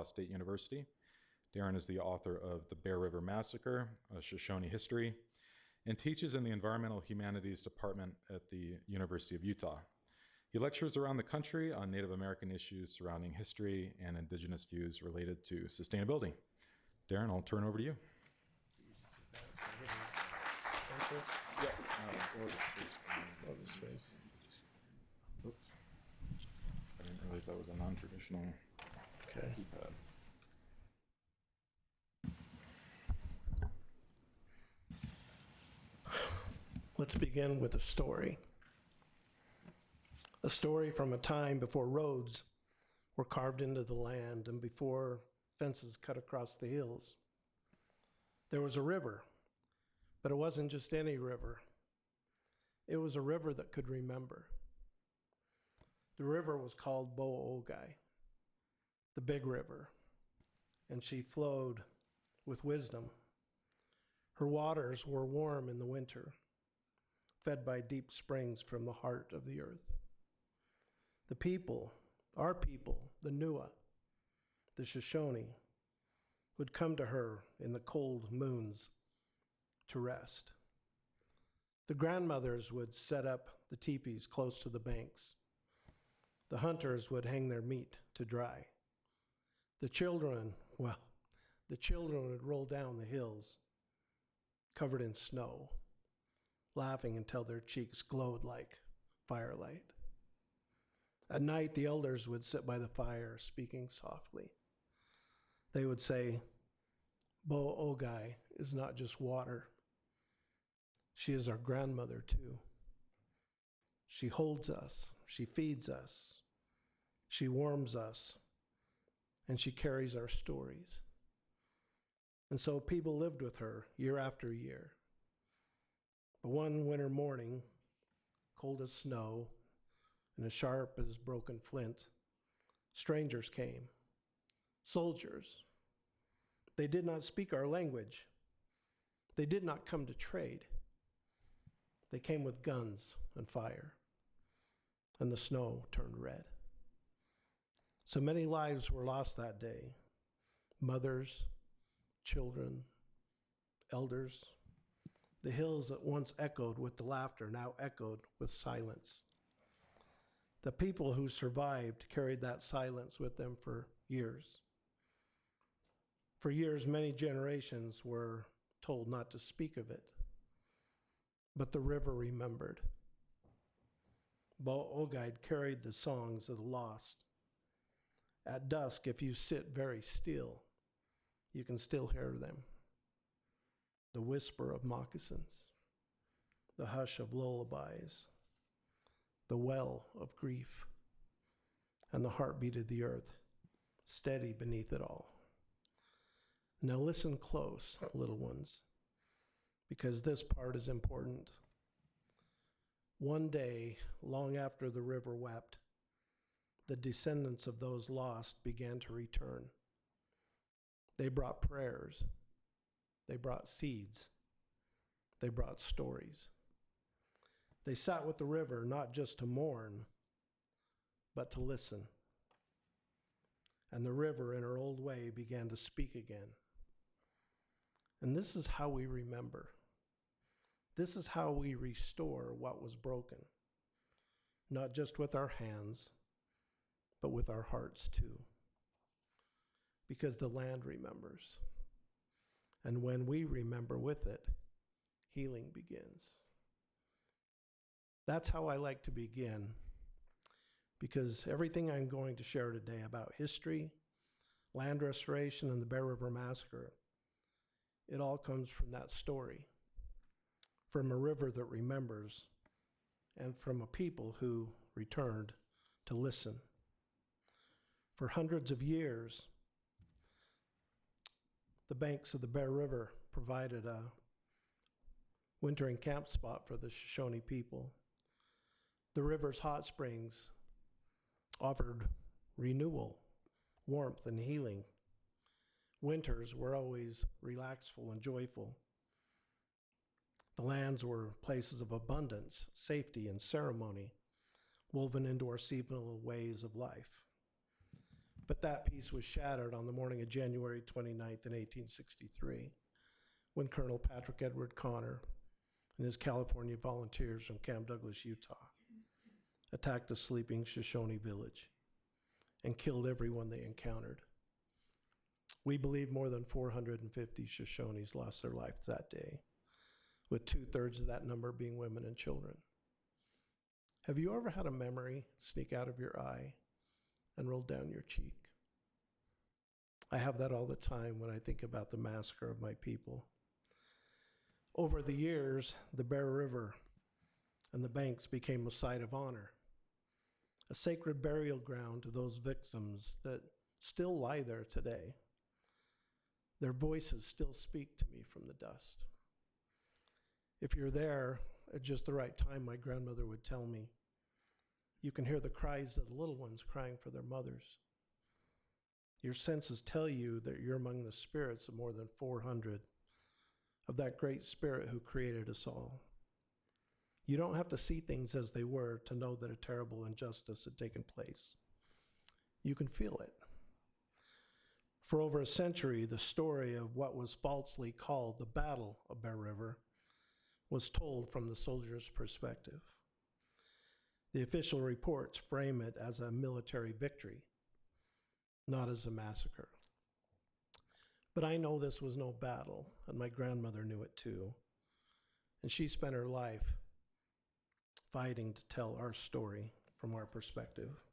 Utah State University. Darren is the author of The Bear River Massacre, a Shoshone History, and teaches in the Environmental Humanities Department at the University of Utah. He lectures around the country on Native American issues surrounding history and indigenous views related to sustainability. Darren, I'll turn over to you. Yeah. Or the space. Oops. I didn't realize that was a non-traditional Okay. keypad. Let's begin with a story. A story from a time before roads were carved into the land and before fences cut across the hills. There was a river, but it wasn't just any river. It was a river that could remember. The river was called Bo-Ogai, the big river, and she flowed with wisdom. Her waters were warm in the winter, fed by deep springs from the heart of the earth. The people, our people, the Nua, the Shoshone, would come to her in the cold moons to rest. The grandmothers would set up the teepees close to the banks. The hunters would hang their meat to dry. The children would roll down the hills covered in snow, laughing until their cheeks glowed like firelight. At night, the elders would sit by the fire, speaking softly. They would say, Bo-Ogai is not just water. She is our grandmother, too. She holds us, she feeds us, she warms us, and she carries our stories. And so people lived with her year after year. But one winter morning, cold as snow and as sharp as broken flint, strangers came, soldiers. They did not speak our language. They did not come to trade. They came with guns and fire, and the snow turned red. So many lives were lost that day. Mothers, children, elders. The hills that once echoed with the laughter now echoed with silence. The people who survived carried that silence with them for years. For years, many generations were told not to speak of it. But the river remembered. Bo-Ogai carried the songs of the lost. At dusk, if you sit very still, you can still hear them. The whisper of moccasins, the hush of lullabies, the well of grief, and the heartbeat of the earth, steady beneath it all. Now listen close, little ones, because this part is important. One day, long after the river wept, the descendants of those lost began to return. They brought prayers. They brought seeds. They brought stories. They sat with the river not just to mourn, but to listen. And the river, in her old way, began to speak again. And this is how we remember. This is how we restore what was broken, not just with our hands, but with our hearts too. Because the land remembers. And when we remember with it, healing begins. That's how I like to begin, because everything I'm going to share today about history, land restoration, and the Bear River Massacre, it all comes from that story, from a river that remembers, and from a people who returned to listen. For hundreds of years, the banks of the Bear River provided a wintering camp spot for the Shoshone people. The river's hot springs offered renewal, warmth, and healing. Winters were always relaxful and joyful. The lands were places of abundance, safety, and ceremony, woven into our seasonal ways of life. But that peace was shattered on the morning of January 29th in 1863, when Colonel Patrick Edward Connor and his California volunteers from Camp Douglas, Utah, attacked a sleeping Shoshone village and killed everyone they encountered. We believe more than 450 Shoshones lost their life that day, with 2/3 of that number being women and children. Have you ever had a memory sneak out of your eye and roll down your cheek? I have that all the time when I think about the massacre of my people. Over the years, the Bear River and the banks became a site of honor, a sacred burial ground to those victims that still lie there today. Their voices still speak to me from the dust. If you're there at just the right time, my grandmother would tell me, you can hear the cries of the little ones crying for their mothers. Your senses tell you that you're among the spirits of more than 400 of that great spirit who created us all. You don't have to see things as they were to know that a terrible injustice had taken place. You can feel it. For over a century, the story of what was falsely called the Battle of Bear River was told from the soldier's perspective. The official reports frame it as a military victory, not as a massacre. But I know this was no battle, and my grandmother knew it too. And she spent her life fighting to tell our story from our perspective.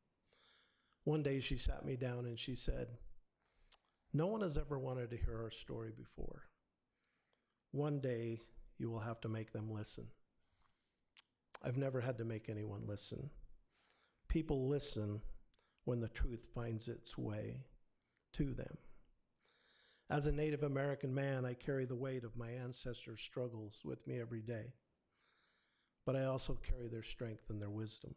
One day she sat me down and she said, no one has ever wanted to hear our story before. One day you will have to make them listen. I've never had to make anyone listen. People listen when the truth finds its way to them. As a Native American man, I carry the weight of my ancestors' struggles with me every day, but I also carry their strength and their wisdom.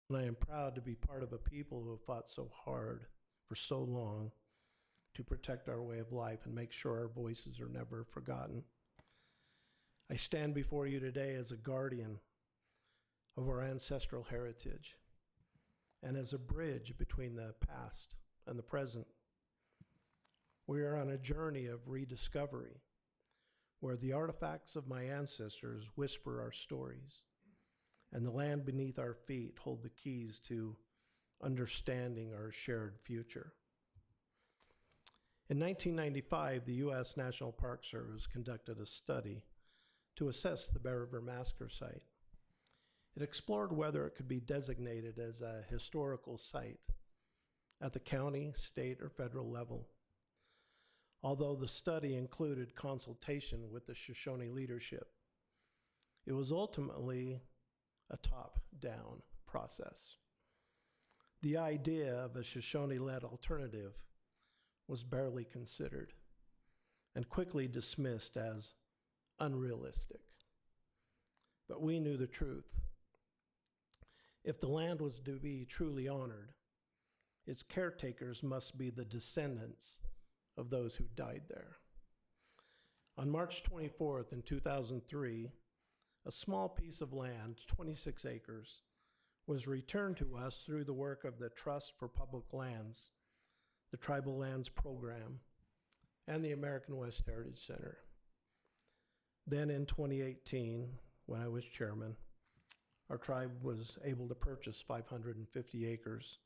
And I am proud to be part of a people who have fought so hard for so long to protect our way of life and make sure our voices are never forgotten. I stand before you today as a guardian of our ancestral heritage and as a bridge between the past and the present. We are on a journey of rediscovery where the artifacts of my ancestors whisper our stories and the land beneath our feet hold the keys to understanding our shared future. In 1995, the U.S. National Park Service conducted a study to assess the Bear River Massacre site. It explored whether it could be designated as a historical site at the county, state, or federal level. Although the study included consultation with the Shoshone leadership, it was ultimately a top-down process. The idea of a Shoshone-led alternative was barely considered and quickly dismissed as unrealistic. But we knew the truth. If the land was to be truly honored, its caretakers must be the descendants of those who died there. On March 24th in 2003, a small piece of land, 26 acres, was returned to us through the work of the Trust for Public Lands, the Tribal Lands Program, and the American West Heritage Center. Then in 2018, when I was chairman, our tribe was able to purchase 550 acres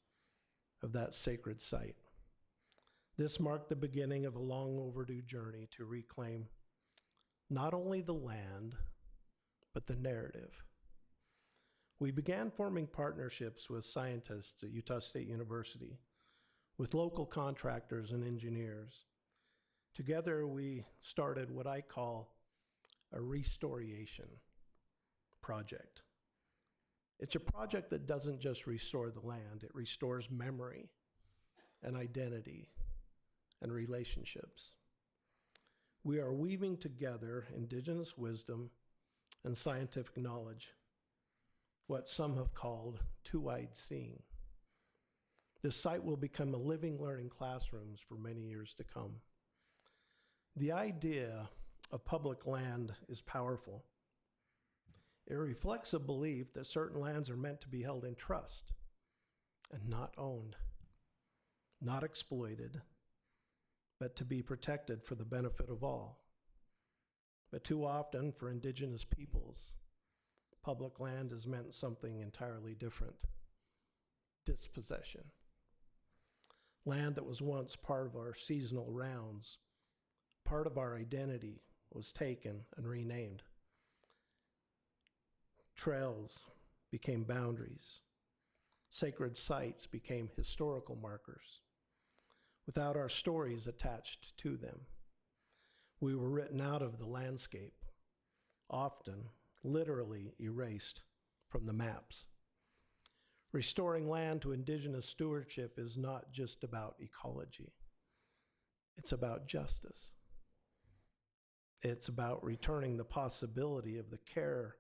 of that sacred site. This marked the beginning of a long overdue journey to reclaim not only the land, but the narrative. We began forming partnerships with scientists at Utah State University, with local contractors and engineers. Together, we started what I call a restoration project. It's a project that doesn't just restore the land, it restores memory and identity and relationships. We are weaving together indigenous wisdom and scientific knowledge, what some have called two-eyed seeing. This site will become a living learning classrooms for many years to come. The idea of public land is powerful. It reflects a belief that certain lands are meant to be held in trust and not owned. not exploited, but to be protected for the benefit of all. But too often for indigenous peoples, public land has meant something entirely different: dispossession. Land that was once part of our seasonal rounds, part of our identity, was taken and renamed. Trails became boundaries. Sacred sites became historical markers, without our stories attached to them. We were written out of the landscape, often literally erased from the maps. Restoring land to indigenous stewardship is not just about ecology. It's about justice. It's about returning the possibility of the care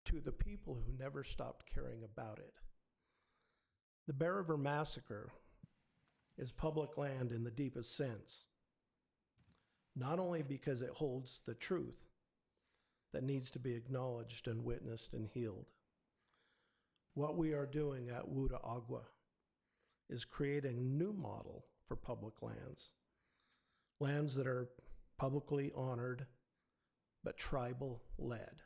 to the people who never stopped caring about it. The Bear River Massacre is public land in the deepest sense, not only because it holds the truth that needs to be acknowledged and witnessed and healed. What we are doing at Wuta Agua is creating a new model for public lands, lands that are publicly honored but tribal-led,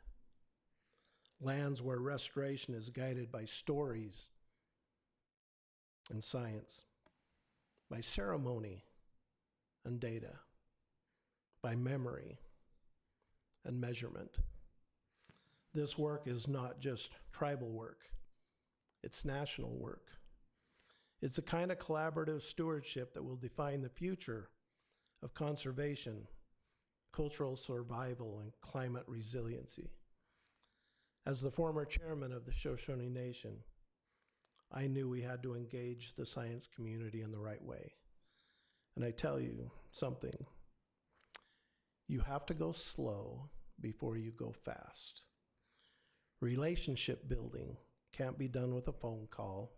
lands where restoration is guided by stories and science, by ceremony and data, by memory and measurement. This work is not just tribal work, it's national work. It's the kind of collaborative stewardship that will define the future of conservation, cultural survival, and climate resiliency. As the former chairman of the Shoshone Nation, I knew we had to engage the science community in the right way. And I tell you something, you have to go slow before you go fast. Relationship building can't be done with a phone call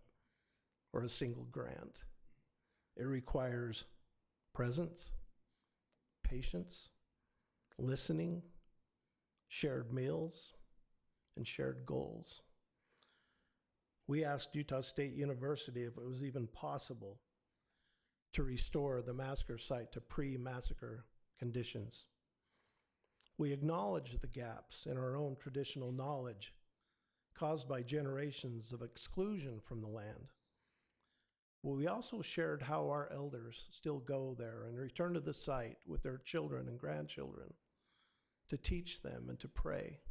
or a single grant. It requires presence, patience, listening, shared meals, and shared goals. We asked Utah State University if it was even possible to restore the massacre site to pre-massacre conditions. We acknowledged the gaps in our own traditional knowledge caused by generations of exclusion from the land. But we also shared how our elders still go there and return to the site with their children and grandchildren to teach them and to pray.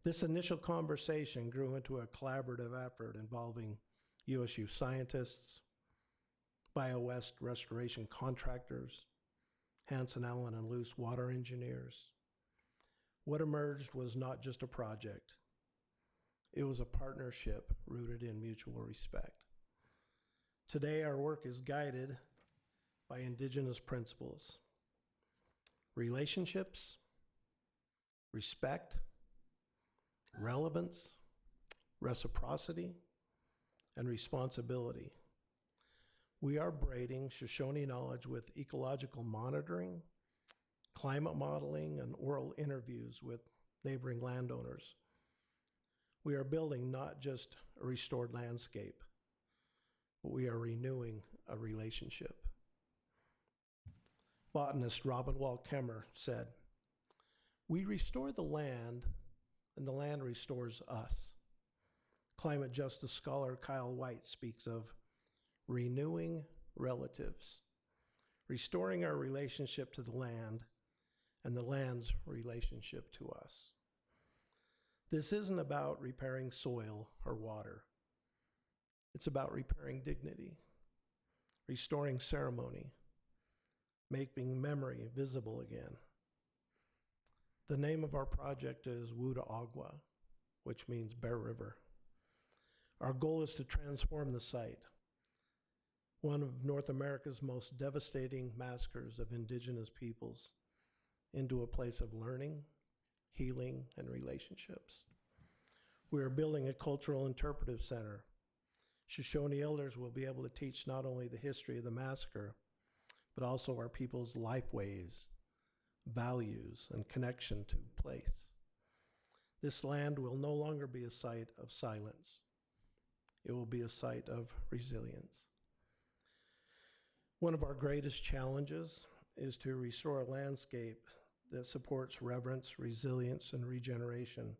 This initial conversation grew into a collaborative effort involving USU scientists, BioWest restoration contractors, Hanson Allen and Luce water engineers. What emerged was not just a project. It was a partnership rooted in mutual respect. Today, our work is guided by indigenous principles: relationships, respect, relevance, reciprocity, and responsibility. We are braiding Shoshone knowledge with ecological monitoring, climate modeling, and oral interviews with neighboring landowners. We are building not just a restored landscape, but we are renewing a relationship. Botanist Robin Wall Kemmer said, "We restore the land and the land restores us." Climate justice scholar Kyle White speaks of renewing relatives, restoring our relationship to the land and the land's relationship to us. This isn't about repairing soil or water. It's about repairing dignity, restoring ceremony, making memory visible again. The name of our project is Wuta Agua, which means Bear River. Our goal is to transform the site, one of North America's most devastating massacres of indigenous peoples, into a place of learning, healing, and relationships. We are building a cultural interpretive center. Shoshone elders will be able to teach not only the history of the massacre, but also our people's lifeways, values, and connection to place. This land will no longer be a site of silence. It will be a site of resilience. One of our greatest challenges is to restore a landscape that supports reverence, resilience, and regeneration,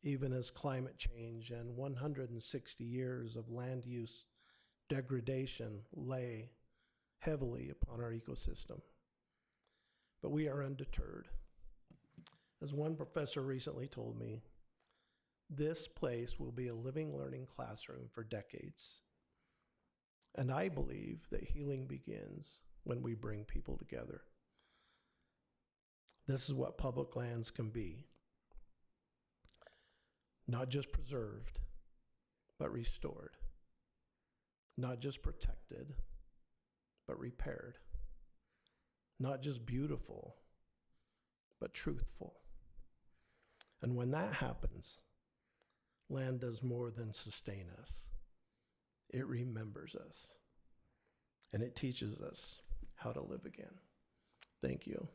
even as climate change and 160 years of land use degradation lay heavily upon our ecosystem. But we are undeterred. As one professor recently told me, this place will be a living, learning classroom for decades. And I believe that healing begins when we bring people together. This is what public lands can be. Not just preserved, but restored. Not just protected, but repaired. Not just beautiful, but truthful. And when that happens, land does more than sustain us. It remembers us, and it teaches us how to live again. Thank you.